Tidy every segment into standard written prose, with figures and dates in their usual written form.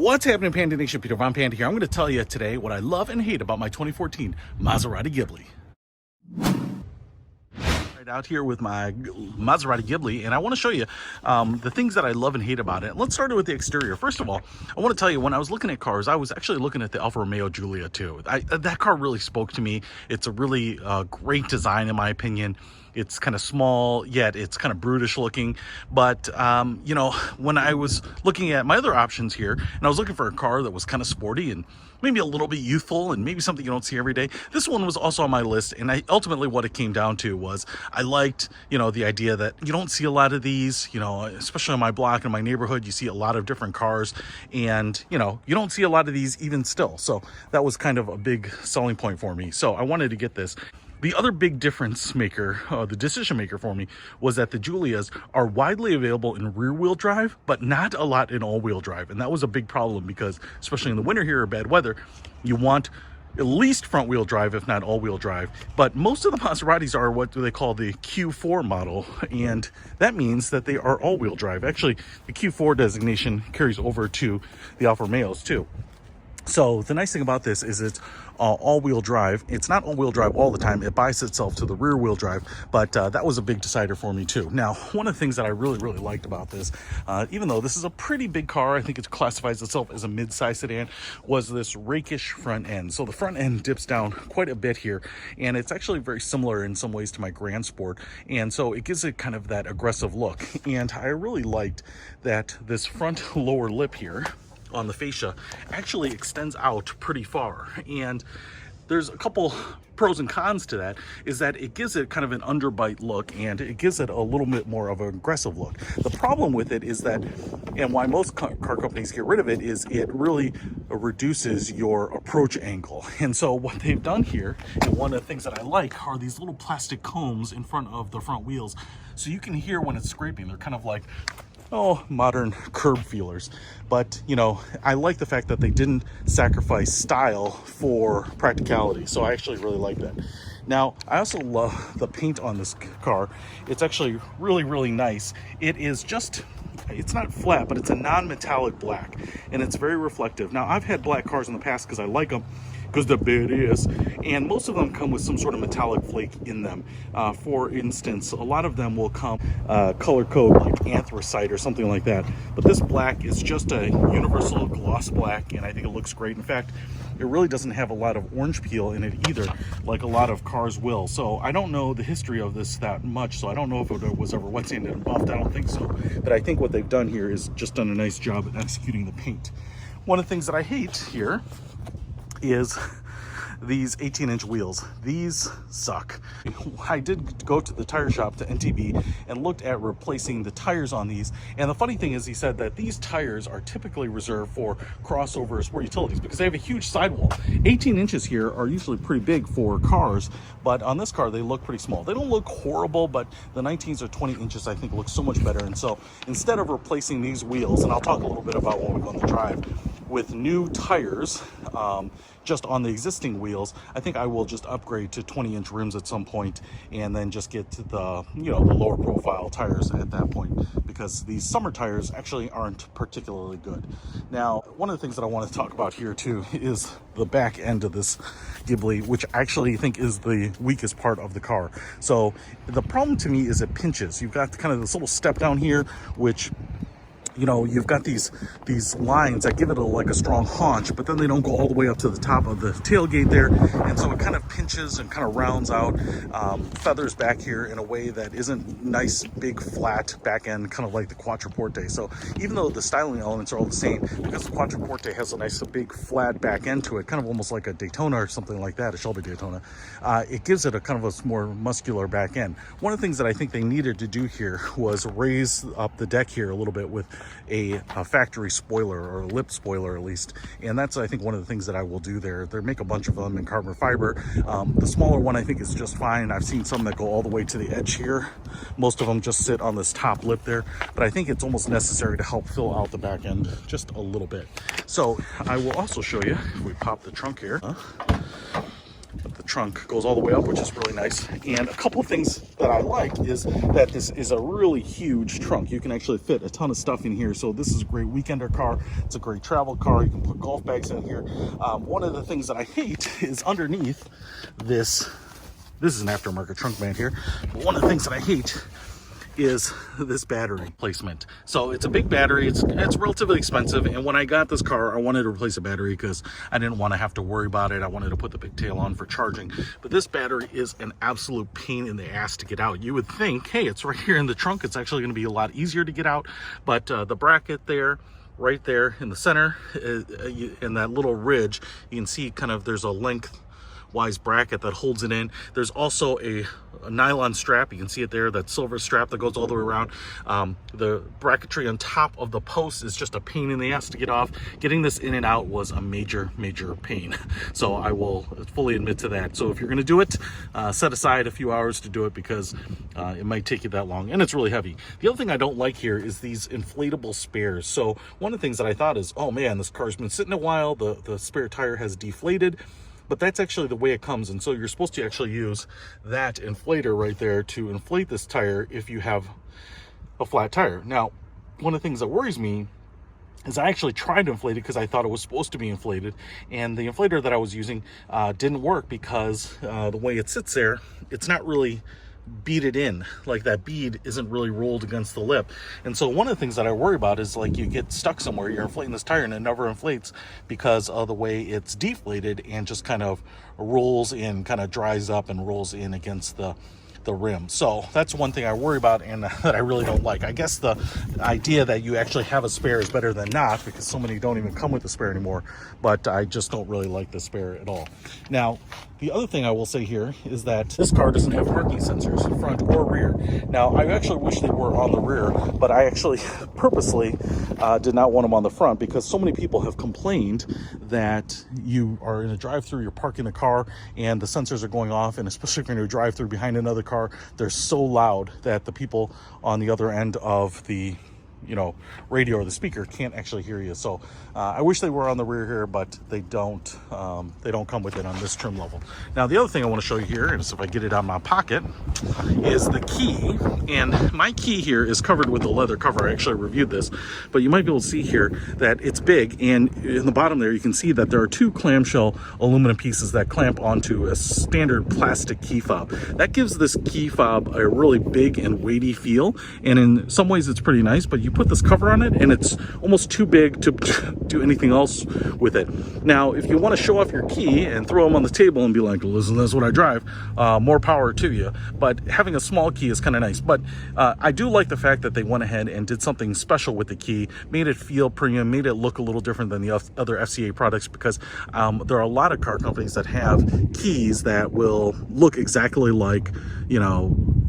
What's happening, Panda Nation? Peter Von Panda here. I'm going to tell you today what I love and hate about my 2014 Maserati Ghibli. Right out here with my Maserati Ghibli, and I want to show you the things that I love and hate about it. Let's start with the exterior. First of all, I want to tell you, when I was looking at cars, I was actually looking at the Alfa Romeo Giulia too. That car really spoke to me. It's a really great design in my opinion. It's kind of small, yet it's kind of brutish looking. But, you know, when I was looking at my other options here, and I was looking for a car that was kind of sporty and maybe a little bit youthful and maybe something you don't see every day, this one was also on my list. And ultimately what it came down to was I liked, you know, the idea that you don't see a lot of these, you know, especially on my block in my neighborhood, you see a lot of different cars and, you know, you don't see a lot of these even still. So that was kind of a big selling point for me. So I wanted to get this. The other big difference maker, the decision maker for me, was that the Giulias are widely available in rear-wheel drive, but not a lot in all-wheel drive. And that was a big problem because, especially in the winter here or bad weather, you want at least front-wheel drive, if not all-wheel drive. But most of the Maseratis are what they call the Q4 model, and that means that they are all-wheel drive. Actually, the Q4 designation carries over to the Alfa Romeos too. So the nice thing about this is it's all-wheel drive. It's not all-wheel drive all the time. It buys itself to the rear-wheel drive, but that was a big decider for me too. Now, one of the things that I really liked about this, even though this is a pretty big car, I think it classifies itself as a mid-size sedan, was this rakish front end. So the front end dips down quite a bit here, and it's actually very similar in some ways to my Grand Sport, and so it gives it kind of that aggressive look. And I really liked that this front lower lip here on the fascia actually extends out pretty far, and there's a couple pros and cons to that. Is that it gives it kind of an underbite look and it gives it a little bit more of an aggressive look. The problem with it is that, and why most car companies get rid of it, is it really reduces your approach angle. And so what they've done here, and one of the things that I like, are these little plastic combs in front of the front wheels, so you can hear when it's scraping. They're kind of like, oh, modern curb feelers. But, you know, I like the fact that they didn't sacrifice style for practicality. So I actually really like that. Now, I also love the paint on this car. It's actually really nice. It is just, it's not flat, but it's a non-metallic black, and it's very reflective. Now, I've had black cars in the past because I like them, because they're badass, and most of them come with some sort of metallic flake in them. For instance, a lot of them will come color code like anthracite or something like that, but this black is just a universal gloss black, and I think it looks great. In fact, it really doesn't have a lot of orange peel in it either, like a lot of cars will. So I don't know the history of this that much, so I don't know if it was ever wet sanded and buffed. I don't think so, but I think what they've done here is just done a nice job at executing the paint. One of the things that I hate here is these 18-inch wheels. These suck. I did go to the tire shop, to NTB, and looked at replacing the tires on these, and the funny thing is he said that these tires are typically reserved for crossovers or utilities because they have a huge sidewall. 18 inches here are usually pretty big for cars, but on this car they look pretty small. They don't look horrible, but the 19s or 20 inches I think look so much better. And so instead of replacing these wheels, and I'll talk a little bit about when we go on the drive, with new tires just on the existing wheels, I think I will just upgrade to 20-inch rims at some point, and then just get to the, you know, the lower profile tires at that point, because these summer tires actually aren't particularly good. Now, one of the things that I want to talk about here too is the back end of this Ghibli, which I actually think is the weakest part of the car. So the problem to me is it pinches. You've got kind of this little step down here, which, you know, you've got these lines that give it like a strong haunch, but then they don't go all the way up to the top of the tailgate there, and so it kind of pinches and kind of rounds out, feathers back here in a way that isn't nice, big, flat back end, kind of like the Quattroporte. So even though the styling elements are all the same, because the Quattroporte has a nice, big, flat back end to it, kind of almost like a Daytona or something like that, a Shelby Daytona, it gives it a kind of a more muscular back end. One of the things that I think they needed to do here was raise up the deck here a little bit with a factory spoiler, or a lip spoiler at least, and that's I think one of the things that I will do there. They make a bunch of them in carbon fiber. The smaller one I think is just fine. I've seen some that go all the way to the edge here. Most of them just sit on this top lip there, but I think it's almost necessary to help fill out the back end just a little bit. So I will also show you, if we pop the trunk here, trunk goes all the way up, which is really nice. And a couple things that I like is that this is a really huge trunk. You can actually fit a ton of stuff in here. So this is a great weekender car. It's a great travel car. You can put golf bags in here. One of the things that I hate is underneath this is an aftermarket trunk mat here. But one of the things that I hate is this battery placement. So it's a big battery, it's relatively expensive, and when I got this car I wanted to replace a battery because I didn't want to have to worry about it. I wanted to put the pigtail on for charging, but this battery is an absolute pain in the ass to get out. You would think, hey, it's right here in the trunk, it's actually going to be a lot easier to get out, but the bracket there, right there in the center, in that little ridge, you can see kind of there's a lengthwise bracket that holds it in. There's also a nylon strap, you can see it there, that silver strap that goes all the way around. The bracketry on top of the post is just a pain in the ass to get off. Getting this in and out was a major pain, so I will fully admit to that. So if you're going to do it, set aside a few hours to do it, because it might take you that long, and it's really heavy. The other thing I don't like here is these inflatable spares. So one of the things that I thought is, oh man, this car's been sitting a while, the spare tire has deflated. But that's actually the way it comes, and so you're supposed to actually use that inflator right there to inflate this tire if you have a flat tire. Now, one of the things that worries me is I actually tried to inflate it because I thought it was supposed to be inflated, and the inflator that I was using didn't work because the way it sits there, it's not really beaded in. Like, that bead isn't really rolled against the lip. And so one of the things that I worry about is, like, you get stuck somewhere, you're inflating this tire and it never inflates because of the way it's deflated and just kind of rolls in, kind of dries up and rolls in against the rim. So that's one thing I worry about and that I really don't like. I guess the idea that you actually have a spare is better than not, because so many don't even come with a spare anymore, but I just don't really like the spare at all. Now, the other thing I will say here is that this car doesn't have parking sensors, front or rear. Now, I actually wish they were on the rear, but I actually purposely did not want them on the front, because so many people have complained that you are in a drive-through, you're parking the car, and the sensors are going off, and especially if you're in a drive-through behind another car, they're so loud that the people on the other end of the radio or the speaker can't actually hear you. So I wish they were on the rear here, but they don't come with it on this trim level. Now, the other thing I want to show you here is, if I get it out of my pocket, is the key. And my key here is covered with a leather cover. I actually reviewed this, but you might be able to see here that it's big, and in the bottom there you can see that there are two clamshell aluminum pieces that clamp onto a standard plastic key fob. That gives this key fob a really big and weighty feel, and in some ways it's pretty nice, but you put this cover on it and it's almost too big to do anything else with it. Now, if you want to show off your key and throw them on the table and be like, listen, this is what I drive, more power to you. But having a small key is kind of nice. But I do like the fact that they went ahead and did something special with the key, made it feel premium, made it look a little different than the other FCA products, because there are a lot of car companies that have keys that will look exactly like,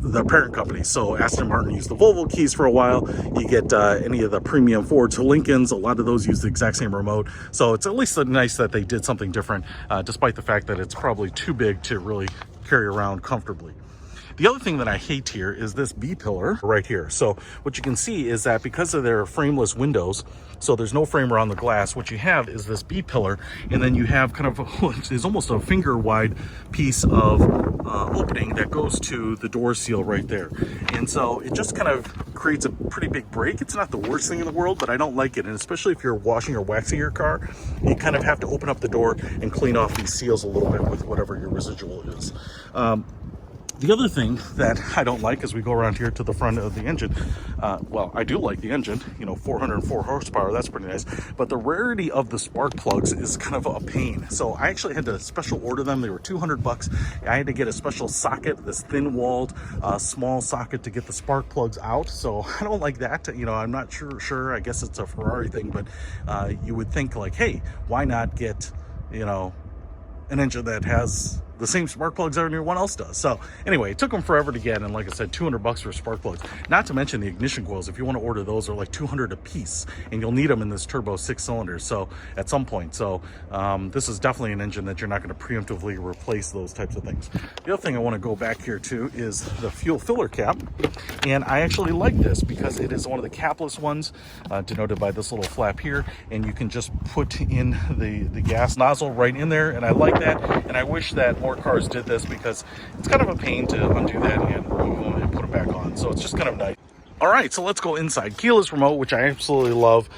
the parent company. So Aston Martin used the Volvo keys for a while. You get any of the premium Fords or Lincolns, a lot of those use the exact same remote. So it's at least nice that they did something different, despite the fact that it's probably too big to really carry around comfortably. The other thing that I hate here is this B-pillar right here. So what you can see is that because of their frameless windows, so there's no frame around the glass, what you have is this B-pillar, and then you have kind of it's almost a finger wide piece of opening that goes to the door seal right there. And so it just kind of creates a pretty big break. It's not the worst thing in the world, but I don't like it. And especially if you're washing or waxing your car, you kind of have to open up the door and clean off these seals a little bit with whatever your residual is. The other thing that I don't like as we go around here to the front of the engine, well, I do like the engine, 404 horsepower, that's pretty nice, but the rarity of the spark plugs is kind of a pain. So I actually had to special order them. They were $200. I had to get a special socket, this thin-walled, small socket to get the spark plugs out. So I don't like that. I'm not sure. I guess it's a Ferrari thing, but you would think like, hey, why not get, an engine that has the same spark plugs everyone else does. So anyway, it took them forever to get, and like I said, $200 for spark plugs. Not to mention the ignition coils. If you want to order those, are like $200 a piece, and you'll need them in this turbo 6-cylinder. So at some point, this is definitely an engine that you're not going to preemptively replace those types of things. The other thing I want to go back here to is the fuel filler cap, and I actually like this because it is one of the capless ones, denoted by this little flap here, and you can just put in the gas nozzle right in there, and I like that. And I wish that more more cars did this because it's kind of a pain to undo that and remove them and put them back on. So it's just kind of nice. All right, so let's go inside. Keyless remote, which I absolutely love.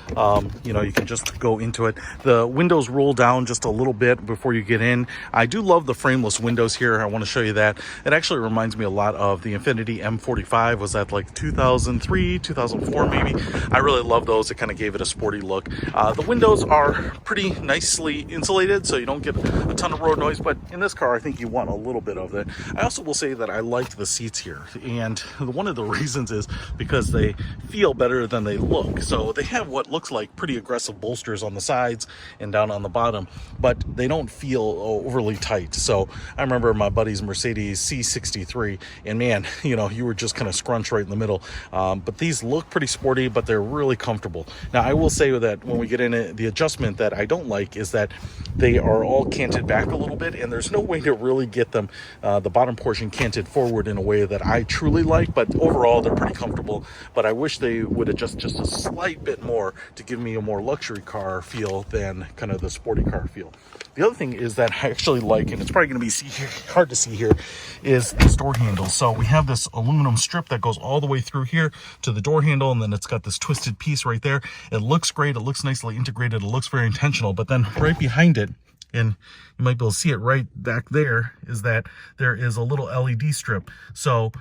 You know, you can just go into it. The windows roll down just a little bit before you get in. I do love the frameless windows here. I want to show you that. It actually reminds me a lot of the Infiniti M45. Was that like 2003, 2004 maybe? I really love those. It kind of gave it a sporty look. The windows are pretty nicely insulated, so you don't get a ton of road noise, but in this car, I think you want a little bit of it. I also will say that I liked the seats here, and one of the reasons is because they feel better than they look. So they have what looks like pretty aggressive bolsters on the sides and down on the bottom, but they don't feel overly tight. So I remember my buddy's Mercedes C63, and man, you know, you were just kind of scrunched right in the middle. But these look pretty sporty, but they're really comfortable. Now, I will say that when we get in it, the adjustment that I don't like is that they are all canted back a little bit, and there's no way to really get them, the bottom portion canted forward in a way that I truly like, but overall they're pretty comfortable. But I wish they would adjust just a slight bit more to give me a more luxury car feel than kind of the sporty car feel. The other thing is that I actually like, and it's probably going to be hard to see here, is this door handle. So we have this aluminum strip that goes all the way through here to the door handle, and then it's got this twisted piece right there. It looks great. It looks nicely integrated. It looks very intentional. But then right behind it, and you might be able to see it right back there, is that there is a little LED strip. So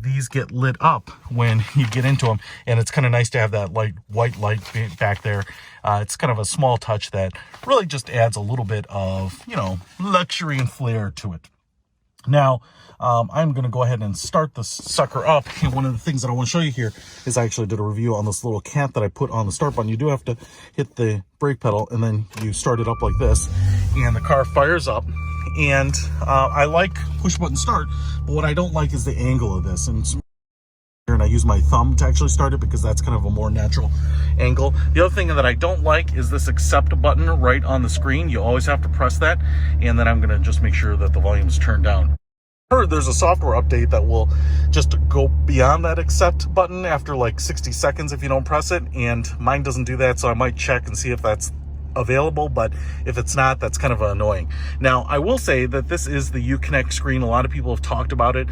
these get lit up when you get into them, and it's kind of nice to have that white light back there. It's kind of a small touch that really just adds a little bit of, you know, luxury and flair to it. Now, I'm going to go ahead and start this sucker up. And one of the things that I want to show you here is I actually did a review on this little cat that I put on the start button. You do have to hit the brake pedal, and then you start it up like this, and the car fires up. And I like push button start, but what I don't like is the angle of this. And I use my thumb to actually start it because that's kind of a more natural angle. The other thing that I don't like is this accept button right on the screen. You always have to press that, and then I'm going to just make sure that the volume is turned down. There's a software update that will just go beyond that accept button after like 60 seconds if you don't press it, and mine doesn't do that, so I might check and see if that's available, but if it's not, that's kind of annoying. Now, I will say that this is the Uconnect screen. A lot of people have talked about it,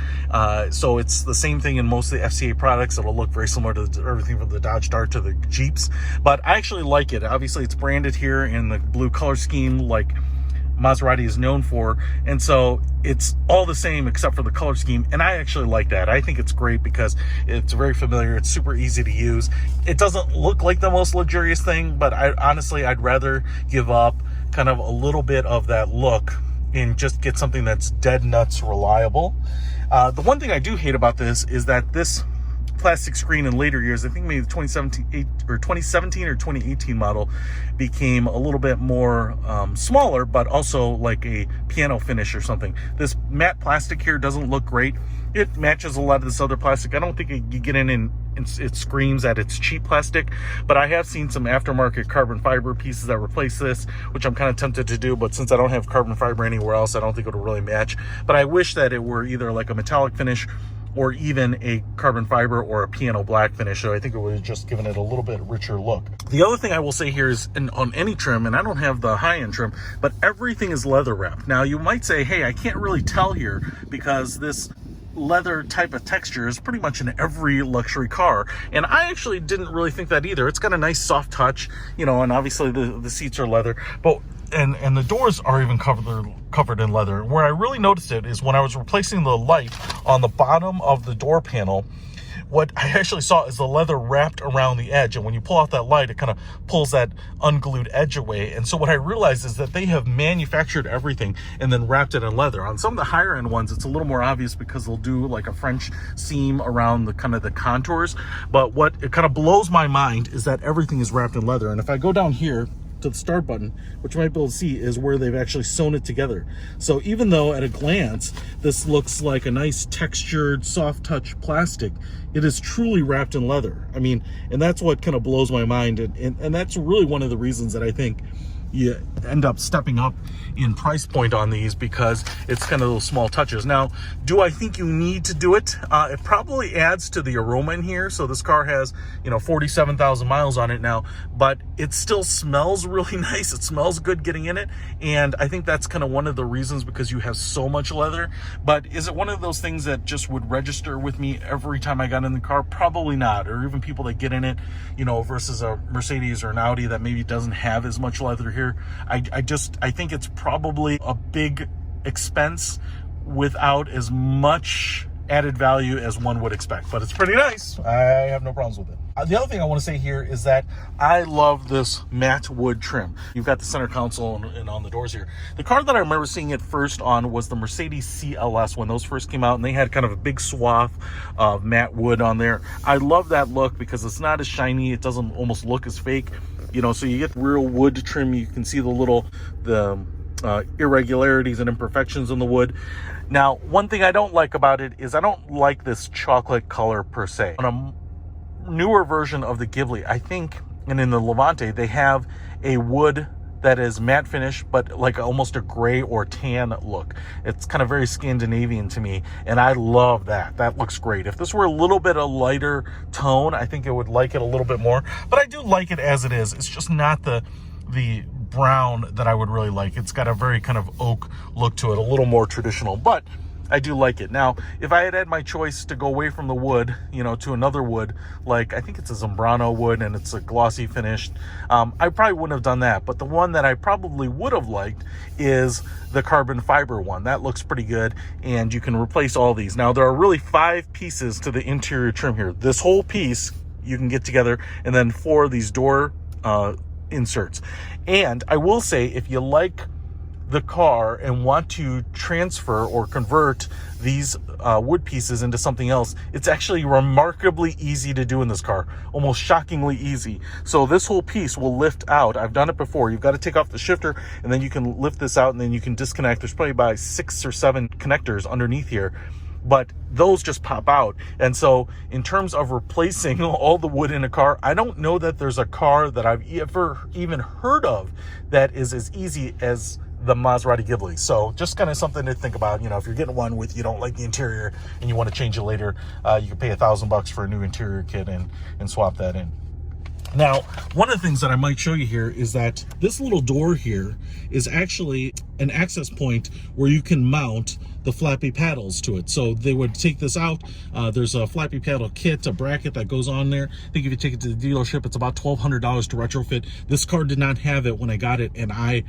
so it's the same thing in most of the FCA products. It'll look very similar to everything from the Dodge Dart to the Jeeps, but I actually like it. Obviously, it's branded here in the blue color scheme like Maserati is known for, and so it's all the same except for the color scheme, and I actually like that. I think it's great because it's very familiar. It's super easy to use. It doesn't look like the most luxurious thing, but honestly I'd rather give up kind of a little bit of that look and just get something that's dead nuts reliable. The one thing I do hate about this is that this plastic screen in later years, I think maybe the 2017 or 2018 model, became a little bit more smaller, but also like a piano finish or something. This matte plastic here doesn't look great. It matches a lot of this other plastic. I don't think you get in and it screams that it's cheap plastic, but I have seen some aftermarket carbon fiber pieces that replace this, which I'm kind of tempted to do, but since I don't have carbon fiber anywhere else, I don't think it'll really match. But I wish that it were either like a metallic finish or even a carbon fiber or a piano black finish. So I think it would have just given it a little bit richer look. The other thing I will say here is on any trim, and I don't have the high-end trim, but everything is leather wrapped. Now you might say, hey, I can't really tell here because this leather type of texture is pretty much in every luxury car, and I actually didn't really think that either. It's got a nice soft touch, you know, and obviously the seats are leather, but and the doors are even covered in leather. Where I really noticed it is when I was replacing the light on the bottom of the door panel. What I actually saw is the leather wrapped around the edge, and when you pull out that light, it kind of pulls that unglued edge away. And so what I realized is that they have manufactured everything and then wrapped it in leather. On some of the higher end ones, it's a little more obvious because they'll do like a French seam around the kind of the contours. But what it kind of blows my mind is that everything is wrapped in leather. And if I go down here to the start button, which you might be able to see is where they've actually sewn it together. So even though at a glance this looks like a nice textured soft touch plastic, it is truly wrapped in leather. I mean, and that's what kind of blows my mind, and that's really one of the reasons that I think you end up stepping up in price point on these, because it's kind of those small touches. Now, do I think you need to do it? It probably adds to the aroma in here. So this car has, you know, 47,000 miles on it now, but it still smells really nice. It smells good getting in it. And I think that's kind of one of the reasons, because you have so much leather. But is it one of those things that just would register with me every time I got in the car? Probably not. Or even people that get in it, you know, versus a Mercedes or an Audi that maybe doesn't have as much leather here. I think it's probably a big expense without as much added value as one would expect, but it's pretty nice. I have no problems with it. The other thing I want to say here is that I love this matte wood trim. You've got the center console and on the doors here. The car that I remember seeing it first on was the Mercedes CLS when those first came out, and they had kind of a big swath of matte wood on there. I love that look because it's not as shiny. It doesn't almost look as fake, you know, so you get real wood trim. You can see the irregularities and imperfections in the wood. Now, one thing I don't like about it is I don't like this chocolate color per se. On a newer version of the Ghibli, I think, and in the Levante, they have a wood that is matte finish, but like almost a gray or tan look. It's kind of very Scandinavian to me, and I love that. That looks great. If this were a little bit of lighter tone, I think I would like it a little bit more, but I do like it as it is. It's just not the brown that I would really like. It's got a very kind of oak look to it, a little more traditional, but I do like it. Now, if I had my choice to go away from the wood, you know, to another wood, like I think it's a Zambrano wood and it's a glossy finish, I probably wouldn't have done that. But the one that I probably would have liked is the carbon fiber one. That looks pretty good, and you can replace all these. Now, there are really 5 pieces to the interior trim here. This whole piece you can get together, and then 4 of these door inserts. And I will say, if you like the car and want to transfer or convert these wood pieces into something else, it's actually remarkably easy to do in this car, almost shockingly easy. So this whole piece will lift out. I've done it before. You've got to take off the shifter, and then you can lift this out, and then you can disconnect. There's probably about 6 or 7 connectors underneath here, but those just pop out. And so in terms of replacing all the wood in a car, I don't know that there's a car that I've ever even heard of that is as easy as the Maserati Ghibli. So just kind of something to think about. You know, if you're getting one with, you don't like the interior and you want to change it later, you can pay $1,000 for a new interior kit and swap that in. Now, one of the things that I might show you here is that this little door here is actually an access point where you can mount the flappy paddles to it. So they would take this out. There's a flappy paddle kit, a bracket that goes on there. I think if you take it to the dealership, it's about $1,200 to retrofit. This car did not have it when I got it, and I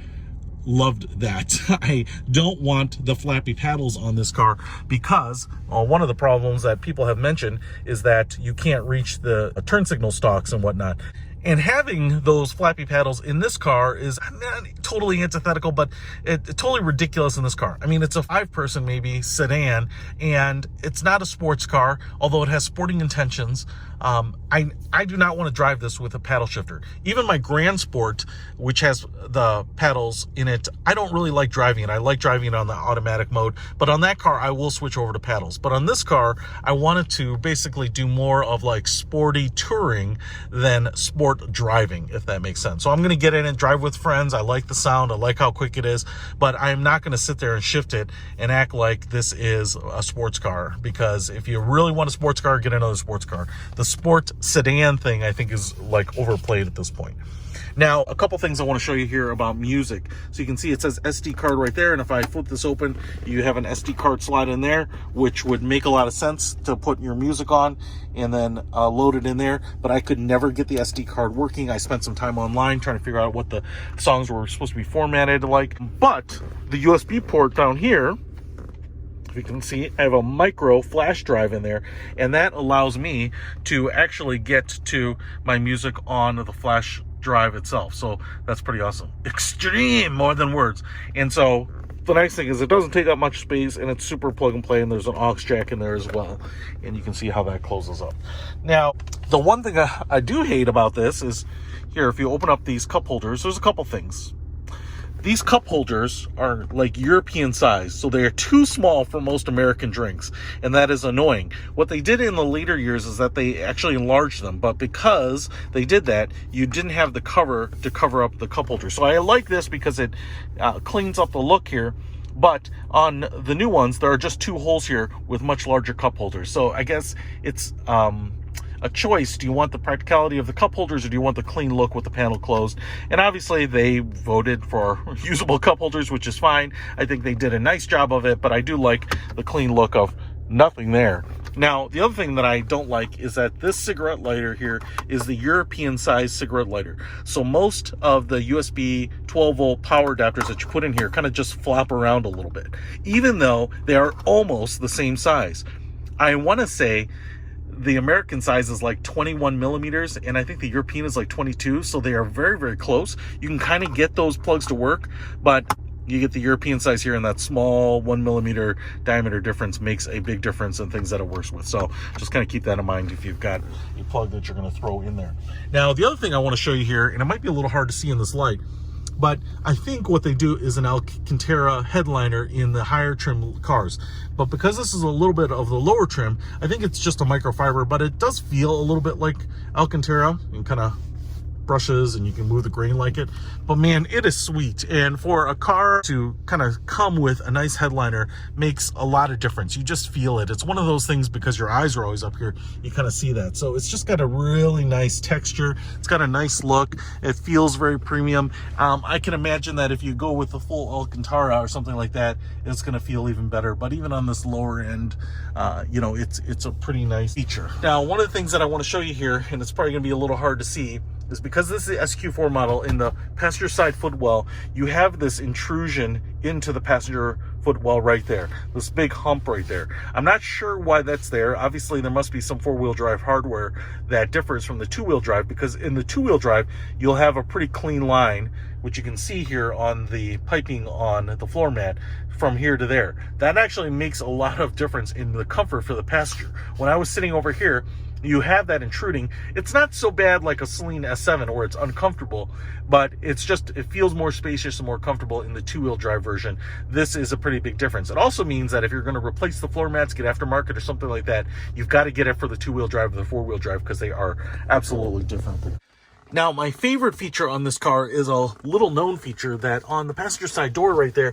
loved that. I don't want the flappy paddles on this car because one of the problems that people have mentioned is that you can't reach the turn signal stalks and whatnot. And having those flappy paddles in this car is not totally antithetical, but it's totally ridiculous in this car. I mean, it's a 5-person maybe sedan, and it's not a sports car, although it has sporting intentions. I do not want to drive this with a paddle shifter. Even my Grand Sport, which has the paddles in it, I don't really like driving it. I like driving it on the automatic mode, but on that car, I will switch over to paddles. But on this car, I wanted to basically do more of like sporty touring than sport driving, if that makes sense. So I'm going to get in and drive with friends. I like the sound. I like how quick it is, but I'm not going to sit there and shift it and act like this is a sports car, because if you really want a sports car, get another sports car. The sport sedan thing, I think, is like overplayed at this point. Now, a couple things I want to show you here about music. So you can see it says SD card right there, and if I flip this open, you have an SD card slot in there, which would make a lot of sense to put your music on and then load it in there, but I could never get the SD card working. I spent some time online trying to figure out what the songs were supposed to be formatted like. But the USB port down here, if you can see, I have a micro flash drive in there, and that allows me to actually get to my music on the flash drive itself. So that's pretty awesome. Extreme, more than words. And so the nice thing is it doesn't take up much space, and it's super plug and play, and there's an aux jack in there as well, and you can see how that closes up. Now, the one thing I do hate about this is here, if you open up these cup holders, there's a couple things. These cup holders are like European size, so they are too small for most American drinks, and that is annoying. What they did in the later years is that they actually enlarged them, but because they did that, you didn't have the cover to cover up the cup holder. So I like this because it cleans up the look here, but on the new ones, there are just 2 holes here with much larger cup holders. So I guess it's a choice. Do you want the practicality of the cup holders, or do you want the clean look with the panel closed? And obviously they voted for usable cup holders, which is fine. I think they did a nice job of it, but I do like the clean look of nothing there. Now, the other thing that I don't like is that this cigarette lighter here is the European size cigarette lighter. So most of the USB 12 volt power adapters that you put in here kind of just flop around a little bit, even though they are almost the same size. I want to say the American size is like 21 millimeters, and I think the European is like 22. So they are very, very close. You can kind of get those plugs to work, but you get the European size here, and that small 1 millimeter diameter difference makes a big difference in things that it works with. So just kind of keep that in mind if you've got a plug that you're going to throw in there. Now, the other thing I want to show you here, and it might be a little hard to see in this light, but I think what they do is an Alcantara headliner in the higher trim cars. But because this is a little bit of the lower trim, I think it's just a microfiber, but it does feel a little bit like Alcantara, and kind of brushes, and you can move the grain like it. But man, it is sweet. And for a car to kind of come with a nice headliner makes a lot of difference. You just feel it. It's one of those things, because your eyes are always up here, you kind of see that. So it's just got a really nice texture. It's got a nice look. It feels very premium. I can imagine that if you go with the full Alcantara or something like that, it's going to feel even better. But even on this lower end, you know, it's a pretty nice feature. Now, one of the things that I want to show you here, and it's probably going to be a little hard to see, is because this is the SQ4 model, in the passenger side footwell, you have this intrusion into the passenger footwell right there, this big hump right there. I'm not sure why that's there. Obviously, there must be some four-wheel drive hardware that differs from the two-wheel drive, because in the two-wheel drive, you'll have a pretty clean line, which you can see here on the piping on the floor mat, from here to there. That actually makes a lot of difference in the comfort for the passenger. When I was sitting over here, you have that intruding. It's not so bad like a Celine S7 where it's uncomfortable, but it's just, it feels more spacious and more comfortable in the two-wheel drive version. This is a pretty big difference. It also means that if you're going to replace the floor mats, get aftermarket or something like that, you've got to get it for the two-wheel drive or the four-wheel drive, because they are absolutely different. Now, my favorite feature on this car is a little known feature, that on the passenger side door right there,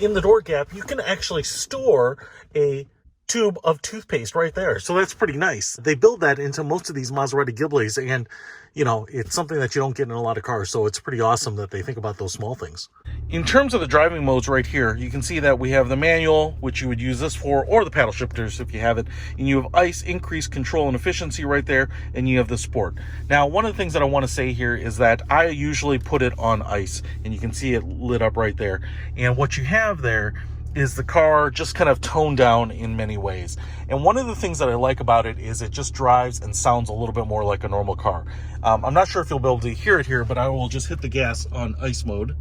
in the door gap, you can actually store a tube of toothpaste right there. So that's pretty nice. They build that into most of these Maserati Ghiblis, and you know, it's something that you don't get in a lot of cars. So it's pretty awesome that they think about those small things. In terms of the driving modes right here, you can see that we have the manual, which you would use this for, or the paddle shifters if you have it. And you have ICE, increased control and efficiency right there, and you have the sport. Now, one of the things that I want to say here is that I usually put it on ICE, and you can see it lit up right there. And what you have there is the car just kind of toned down in many ways. And one of the things that I like about it is it just drives and sounds a little bit more like a normal car. I'm not sure if you'll be able to hear it here, but I will just hit the gas on ICE mode.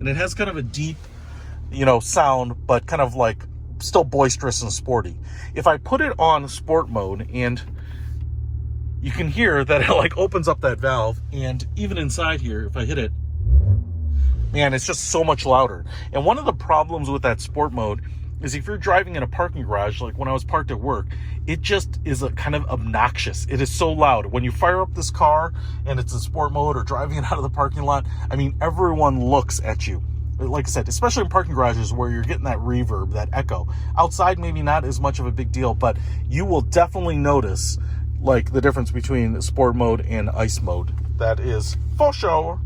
And it has kind of a deep, you know, sound, but kind of like still boisterous and sporty. If I put it on sport mode, and you can hear that it like opens up that valve, and even inside here, if I hit it, man, it's just so much louder. And one of the problems with that sport mode is if you're driving in a parking garage, like when I was parked at work, it just is a kind of obnoxious. It is so loud. When you fire up this car and it's in sport mode, or driving it out of the parking lot, I mean, everyone looks at you. Like I said, especially in parking garages where you're getting that reverb, that echo. Outside, maybe not as much of a big deal, but you will definitely notice like the difference between sport mode and ICE mode. That is for sure.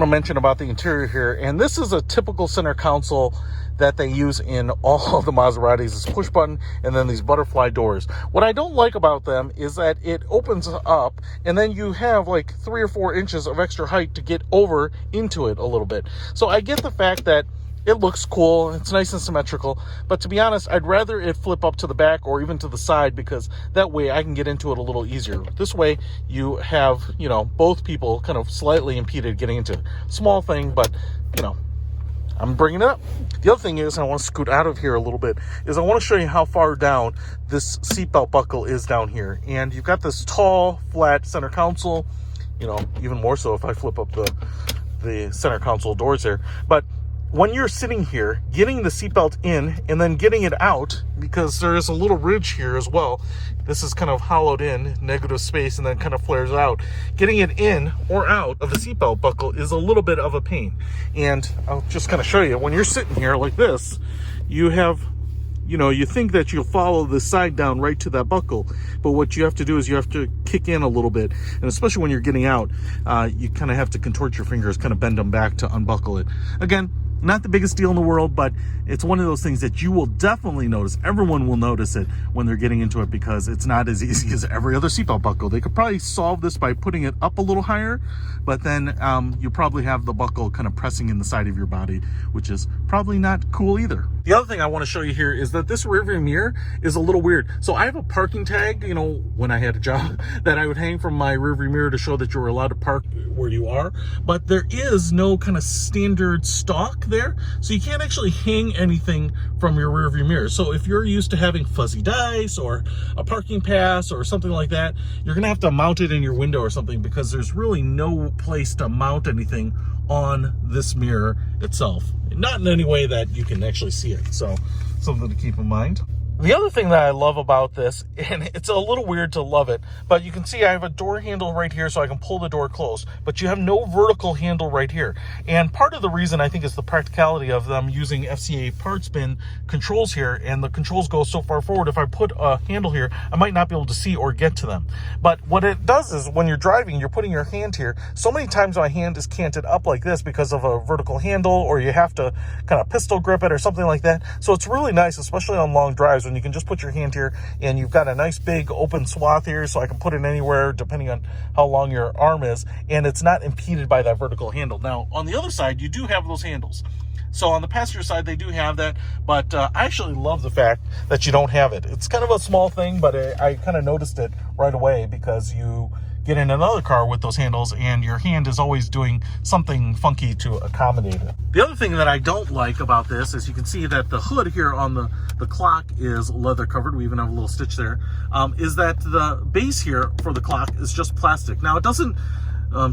Mention about the interior here, and this is a typical center console that they use in all of the Maseratis. This push button and then these butterfly doors. What I don't like about them is that it opens up, and then you have like 3 or 4 inches of extra height to get over into it a little bit. So I get the fact that It looks cool. It's nice and symmetrical. But to be honest, I'd rather it flip up to the back or even to the side, because that way I can get into it a little easier. This way you have, both people kind of slightly impeded getting into it. Small thing, but, I'm bringing it up. The other thing is, and I want to scoot out of here a little bit, is I want to show you how far down this seatbelt buckle is down here. And you've got this tall, flat center console, even more so if I flip up the center console doors there. But when you're sitting here, getting the seatbelt in and then getting it out, because there is a little ridge here as well. This is kind of hollowed in, negative space, and then kind of flares out. Getting it in or out of the seatbelt buckle is a little bit of a pain. And I'll just kind of show you. When you're sitting here like this, you have, you think that you'll follow the side down right to that buckle. But what you have to do is you have to kick in a little bit. And especially when you're getting out, you kind of have to contort your fingers, kind of bend them back to unbuckle it. Again, not the biggest deal in the world, but it's one of those things that you will definitely notice. Everyone will notice it when they're getting into it, because it's not as easy as every other seatbelt buckle. They could probably solve this by putting it up a little higher, but then you probably have the buckle kind of pressing in the side of your body, which is probably not cool either. The other thing I want to show you here is that this rearview mirror is a little weird. So I have a parking tag, when I had a job, that I would hang from my rearview mirror to show that you're allowed to park where you are, but there is no kind of standard stock there, so you can't actually hang anything from your rearview mirror. So if you're used to having fuzzy dice or a parking pass or something like that, you're gonna have to mount it in your window or something, because there's really no place to mount anything on this mirror itself, not in any way that you can actually see it. So something to keep in mind. The other thing that I love about this, and it's a little weird to love it, but you can see I have a door handle right here so I can pull the door closed, but you have no vertical handle right here. And part of the reason I think is the practicality of them using FCA parts bin controls here, and the controls go so far forward, if I put a handle here, I might not be able to see or get to them. But what it does is when you're driving, you're putting your hand here. So many times my hand is canted up like this because of a vertical handle, or you have to kind of pistol grip it or something like that. So it's really nice, especially on long drives, when you can just put your hand here and you've got a nice big open swath here, so I can put it anywhere depending on how long your arm is, and it's not impeded by that vertical handle. Now on the other side, you do have those handles. So on the passenger side, they do have that, but I actually love the fact that you don't have it. It's kind of a small thing, but I kind of noticed it right away, because you get in another car with those handles and your hand is always doing something funky to accommodate it. The other thing that I don't like about this is you can see that the hood here on the clock is leather covered. We even have a little stitch there. Is that the base here for the clock is just plastic. Now it doesn't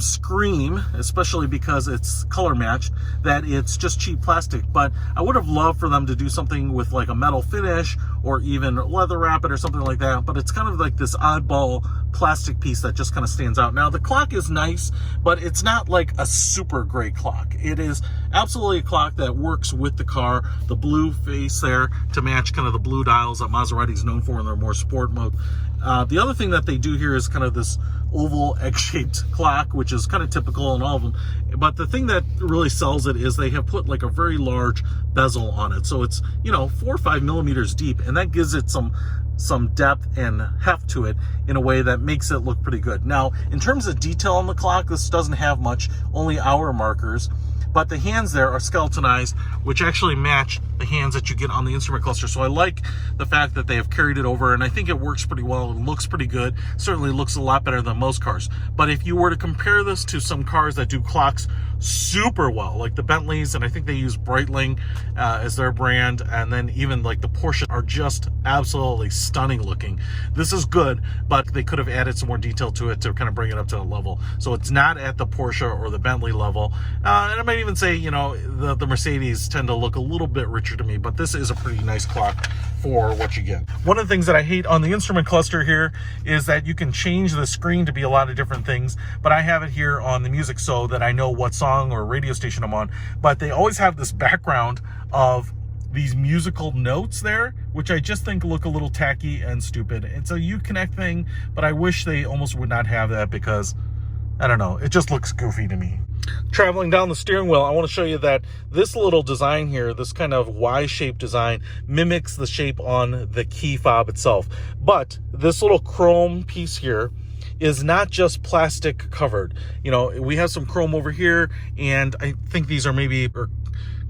scream, especially because it's color matched, that it's just cheap plastic, but I would have loved for them to do something with like a metal finish or even leather wrap it or something like that. But it's kind of like this oddball plastic piece that just kind of stands out. Now the clock is nice, but it's not like a super great clock. It is absolutely a clock that works with the car. The blue face there to match kind of the blue dials that Maserati is known for in their more sport mode. The other thing that they do here is kind of this oval egg-shaped clock, which is kind of typical in all of them. But the thing that really sells it is they have put like a very large bezel on it. So it's, 4 or 5 millimeters deep, and that gives it some depth and heft to it in a way that makes it look pretty good. Now, in terms of detail on the clock, this doesn't have much, only hour markers. But the hands there are skeletonized, which actually match the hands that you get on the instrument cluster. So I like the fact that they have carried it over, and I think it works pretty well. It looks pretty good. Certainly looks a lot better than most cars. But if you were to compare this to some cars that do clocks super well, like the Bentleys, and I think they use Breitling as their brand, and then even like the Porsche, are just absolutely stunning looking. This is good, but they could have added some more detail to it to kind of bring it up to a level. So it's not at the Porsche or the Bentley level. And I might even say, the Mercedes tend to look a little bit richer to me, but this is a pretty nice clock for what you get. One of the things that I hate on the instrument cluster here is that you can change the screen to be a lot of different things, but I have it here on the music so that I know what song or radio station I'm on. But they always have this background of these musical notes there, which I just think look a little tacky and stupid. It's a Uconnect thing, but I wish they almost would not have that, because I don't know, it just looks goofy to me. Traveling down the steering wheel, I want to show you that this little design here, this kind of Y-shaped design, mimics the shape on the key fob itself. But this little chrome piece here is not just plastic covered. We have some chrome over here, and I think these are maybe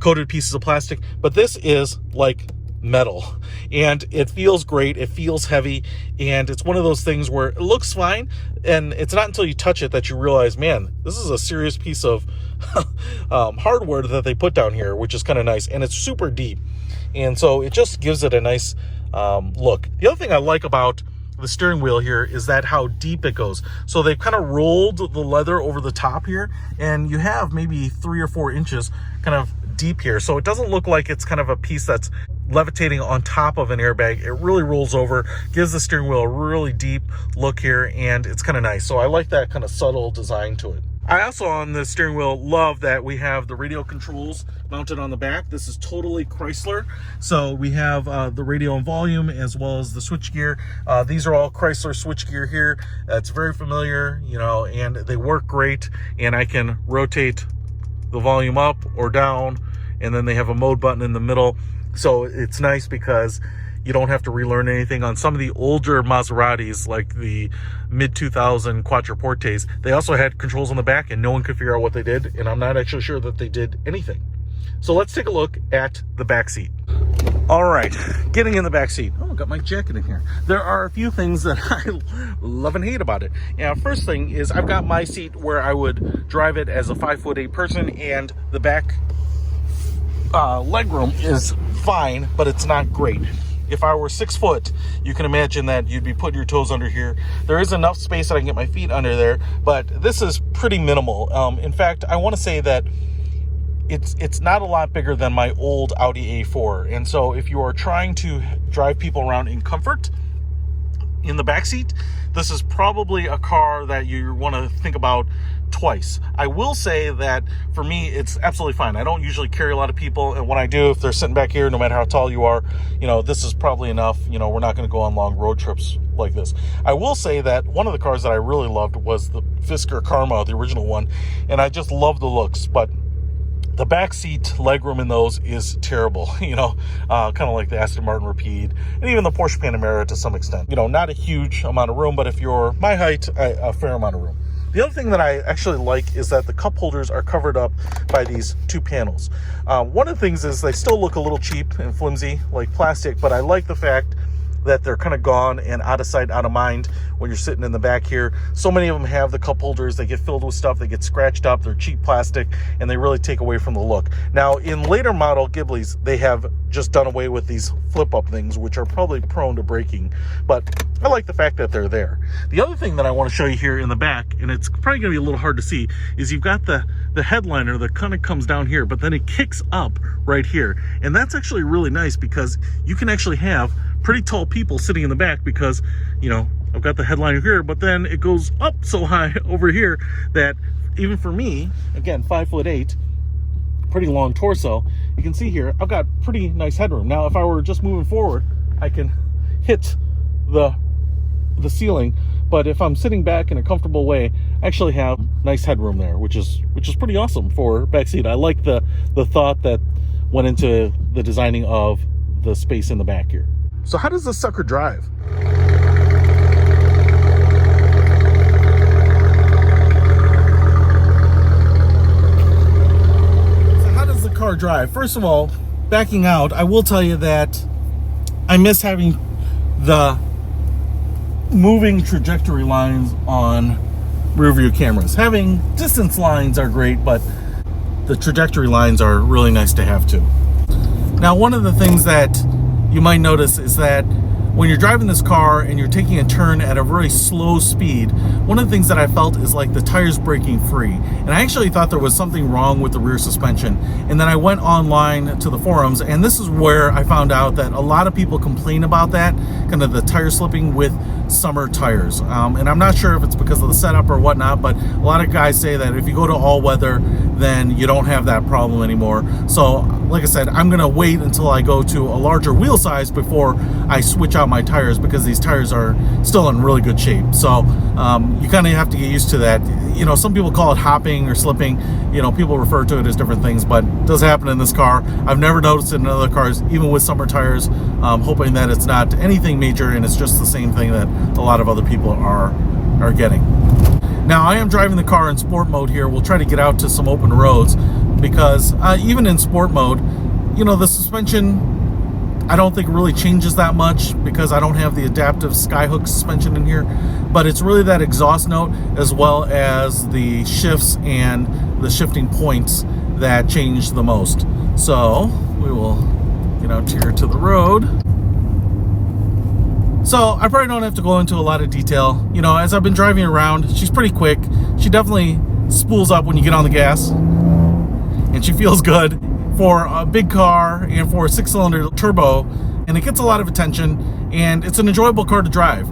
coated pieces of plastic, but this is like metal, and it feels great. It feels heavy, and it's one of those things where it looks fine, and it's not until you touch it that you realize, man, this is a serious piece of hardware that they put down here, which is kind of nice, and it's super deep, and so it just gives it a nice look. The other thing I like about the steering wheel here is that how deep it goes. So they've kind of rolled the leather over the top here, and you have maybe 3 or 4 inches kind of deep here, so it doesn't look like it's kind of a piece that's levitating on top of an airbag. It really rolls over, gives the steering wheel a really deep look here, and it's kind of nice. So I like that kind of subtle design to it. I also, on the steering wheel, love that we have the radio controls mounted on the back. This is totally Chrysler. So we have the radio and volume, as well as the switchgear. These are all Chrysler switchgear here. It's very familiar, you know, and they work great. And I can rotate the volume up or down, and then they have a mode button in the middle. So it's nice because you don't have to relearn anything. On some of the older Maseratis, like the mid-2000 Quattroportes, they also had controls on the back, and no one could figure out what they did, and I'm not actually sure that they did anything. So let's take a look at the back seat. All right, getting in the back seat. Oh, I got my jacket in here. There are a few things that I love and hate about it. And first thing is, I've got my seat where I would drive it as a 5'8" person, and the back legroom is fine, but it's not great. If I were 6 foot, you can imagine that you'd be putting your toes under here. There is enough space that I can get my feet under there, but this is pretty minimal. In fact, I want to say that it's not a lot bigger than my old Audi A4. And so if you are trying to drive people around in comfort in the back seat, this is probably a car that you want to think about twice. I will say that for me, it's absolutely fine. I don't usually carry a lot of people, and when I do, if they're sitting back here, no matter how tall you are, you know, this is probably enough. You know, we're not going to go on long road trips like this. I will say that one of the cars that I really loved was the Fisker Karma, the original one, and I just love the looks, but the back seat legroom in those is terrible, you know, kind of like the Aston Martin Rapide, and even the Porsche Panamera to some extent. You know, not a huge amount of room, but if you're my height, a fair amount of room. The other thing that I actually like is that the cup holders are covered up by these 2 panels. One of the things is they still look a little cheap and flimsy, like plastic, but I like the fact that they're kind of gone and out of sight, out of mind when you're sitting in the back here. So many of them have the cup holders. They get filled with stuff. They get scratched up. They're cheap plastic, and they really take away from the look. Now, in later model Ghiblis, they have just done away with these flip-up things, which are probably prone to breaking. But I like the fact that they're there. The other thing that I want to show you here in the back, and it's probably going to be a little hard to see, is you've got the headliner that kind of comes down here, but then it kicks up right here. And that's actually really nice because you can actually have pretty tall people sitting in the back because, you know, I've got the headliner here, but then it goes up so high over here that even for me, again, 5'8", pretty long torso, you can see here, I've got pretty nice headroom. Now, if I were just moving forward, I can hit the ceiling, but if I'm sitting back in a comfortable way, I actually have nice headroom there, which is pretty awesome for backseat. I like the thought that went into the designing of the space in the back here. So how does this sucker drive? So how does the car drive? First of all, backing out, I will tell you that I miss having the moving trajectory lines on rear view cameras. Having distance lines are great, but the trajectory lines are really nice to have too. Now, one of the things that you might notice is that when you're driving this car and you're taking a turn at a very slow speed, one of the things that I felt is like the tires breaking free. And I actually thought there was something wrong with the rear suspension. And then I went online to the forums, and this is where I found out that a lot of people complain about that, kind of the tire slipping with summer tires. And I'm not sure if it's because of the setup or whatnot, but a lot of guys say that if you go to all weather, then you don't have that problem anymore. So like I said, I'm gonna wait until I go to a larger wheel size before I switch out my tires, because these tires are still in really good shape. So you kind of have to get used to that. You know, some people call it hopping or slipping. You know, people refer to it as different things, but it does happen in this car. I've never noticed it in other cars, even with summer tires. Hoping that it's not anything major and it's just the same thing that a lot of other people are getting. Now, I am driving the car in sport mode here. We'll try to get out to some open roads, because even in sport mode, you know, the suspension, I don't think really changes that much because I don't have the adaptive skyhook suspension in here, but it's really that exhaust note as well as the shifts and the shifting points that change the most. So we will get out here to the road. So I probably don't have to go into a lot of detail. You know, as I've been driving around, she's pretty quick. She definitely spools up when you get on the gas, and she feels good for a big car and for a 6-cylinder turbo, and it gets a lot of attention, and it's an enjoyable car to drive.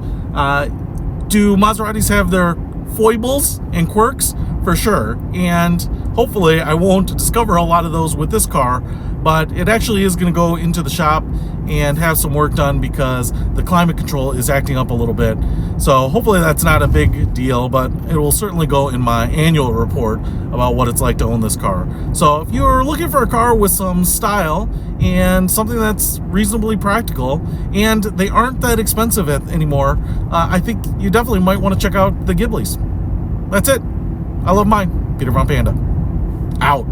Do Maseratis have their foibles and quirks? For sure, and hopefully I won't discover a lot of those with this car, but it actually is going to go into the shop and have some work done because the climate control is acting up a little bit. So hopefully that's not a big deal, but it will certainly go in my annual report about what it's like to own this car. So if you're looking for a car with some style and something that's reasonably practical, and they aren't that expensive anymore, I think you definitely might want to check out the Ghiblis. That's it. I love mine. Peter von Panda. Out.